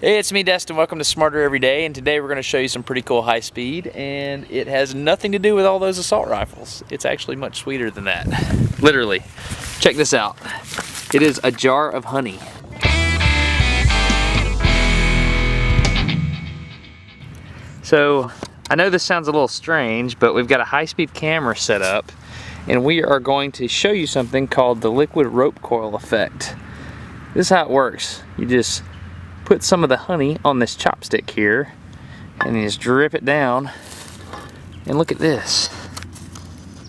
Hey, it's me, Destin. Welcome to Smarter Every Day, and today we're going to show you some pretty cool high speed, and it has nothing to do with all those assault rifles. It's actually much sweeter than that. Literally. Check this out. It is a jar of honey. So, I know this sounds a little strange, but we've got a high-speed camera set up, and we are going to show you something called the liquid rope coil effect. This is how it works. You just put some of the honey on this chopstick here and you just drip it down, and look at this.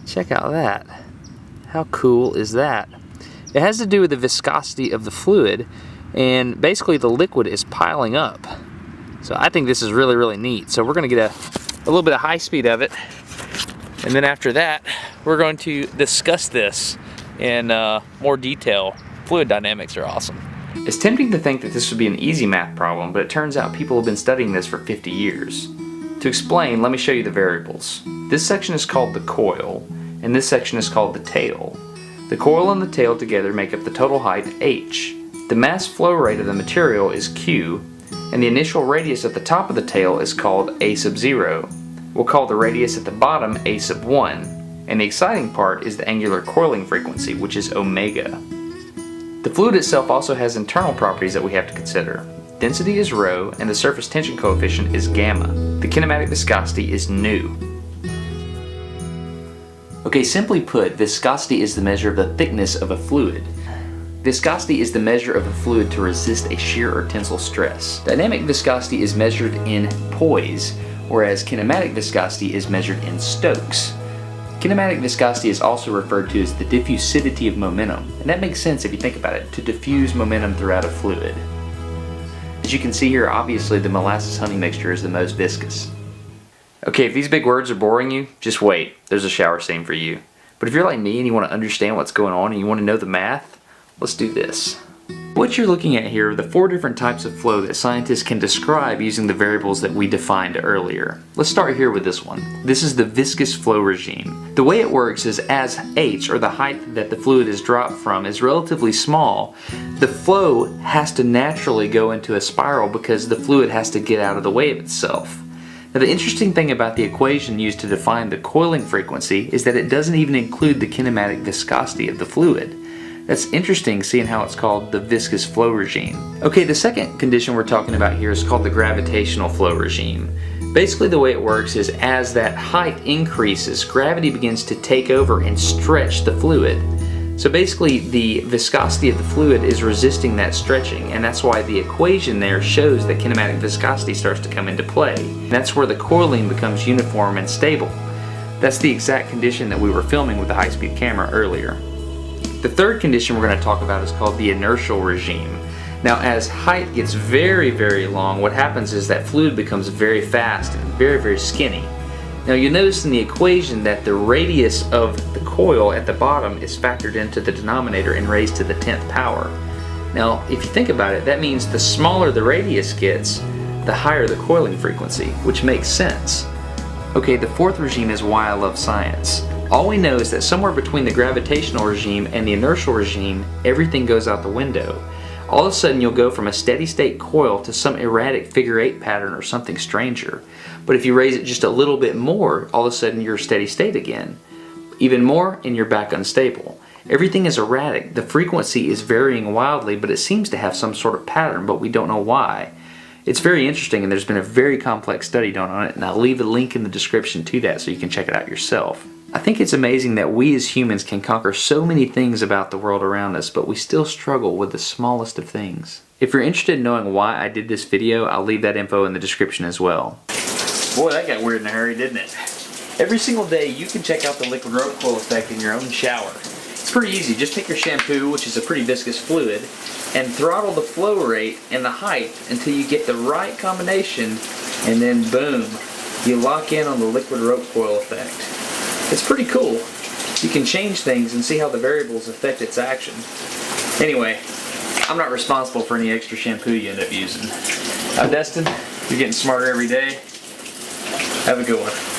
Check out that. How cool is that? It has to do with the viscosity of the fluid, and basically the liquid is piling up. So I think this is really, really neat. So we're going to get a little bit of high speed of it, and then after that we're going to discuss this in more detail. Fluid dynamics are awesome. It's tempting to think that this would be an easy math problem, but it turns out people have been studying this for 50 years. To explain, let me show you the variables. This section is called the coil, and this section is called the tail. The coil and the tail together make up the total height h. The mass flow rate of the material is q, and the initial radius at the top of the tail is called a sub 0. We'll call the radius at the bottom a sub 1, and the exciting part is the angular coiling frequency, which is omega. The fluid itself also has internal properties that we have to consider. Density is rho, and the surface tension coefficient is gamma. The kinematic viscosity is nu. Okay, simply put, viscosity is the measure of the thickness of a fluid. Viscosity is the measure of a fluid to resist a shear or tensile stress. Dynamic viscosity is measured in poise, whereas kinematic viscosity is measured in Stokes. Kinematic viscosity is also referred to as the diffusivity of momentum, and that makes sense if you think about it, to diffuse momentum throughout a fluid. As you can see here, obviously the molasses honey mixture is the most viscous. Okay, if these big words are boring you, just wait, there's a shower scene for you. But if you're like me and you want to understand what's going on and you want to know the math, let's do this. What you're looking at here are the 4 different types of flow that scientists can describe using the variables that we defined earlier. Let's start here with this one. This is the viscous flow regime. The way it works is as h, or the height that the fluid is dropped from, is relatively small, the flow has to naturally go into a spiral because the fluid has to get out of the way of itself. Now, the interesting thing about the equation used to define the coiling frequency is that it doesn't even include the kinematic viscosity of the fluid. That's interesting, seeing how it's called the viscous flow regime. Okay, the second condition we're talking about here is called the gravitational flow regime. Basically the way it works is as that height increases, gravity begins to take over and stretch the fluid. So basically the viscosity of the fluid is resisting that stretching, and that's why the equation there shows that kinematic viscosity starts to come into play. And that's where the coiling becomes uniform and stable. That's the exact condition that we were filming with the high-speed camera earlier. The third condition we're going to talk about is called the inertial regime. Now, as height gets very, very long, what happens is that fluid becomes very fast and very, very skinny. Now, you'll notice in the equation that the radius of the coil at the bottom is factored into the denominator and raised to the 10th power. Now, if you think about it, that means the smaller the radius gets, the higher the coiling frequency, which makes sense. Okay, the fourth regime is why I love science. All we know is that somewhere between the gravitational regime and the inertial regime, everything goes out the window. All of a sudden you'll go from a steady state coil to some erratic figure 8 pattern or something stranger. But if you raise it just a little bit more, all of a sudden you're steady state again. Even more and you're back unstable. Everything is erratic. The frequency is varying wildly, but it seems to have some sort of pattern, but we don't know why. It's very interesting, and there's been a very complex study done on it, and I'll leave a link in the description to that so you can check it out yourself. I think it's amazing that we as humans can conquer so many things about the world around us, but we still struggle with the smallest of things. If you're interested in knowing why I did this video, I'll leave that info in the description as well. Boy, that got weird in a hurry, didn't it? Every single day you can check out the liquid rope coil effect in your own shower. It's pretty easy. Just take your shampoo, which is a pretty viscous fluid, and throttle the flow rate and the height until you get the right combination, and then boom, you lock in on the liquid rope coil effect. It's pretty cool. You can change things and see how the variables affect its action. Anyway, I'm not responsible for any extra shampoo you end up using. I'm Destin. You're getting smarter every day. Have a good one.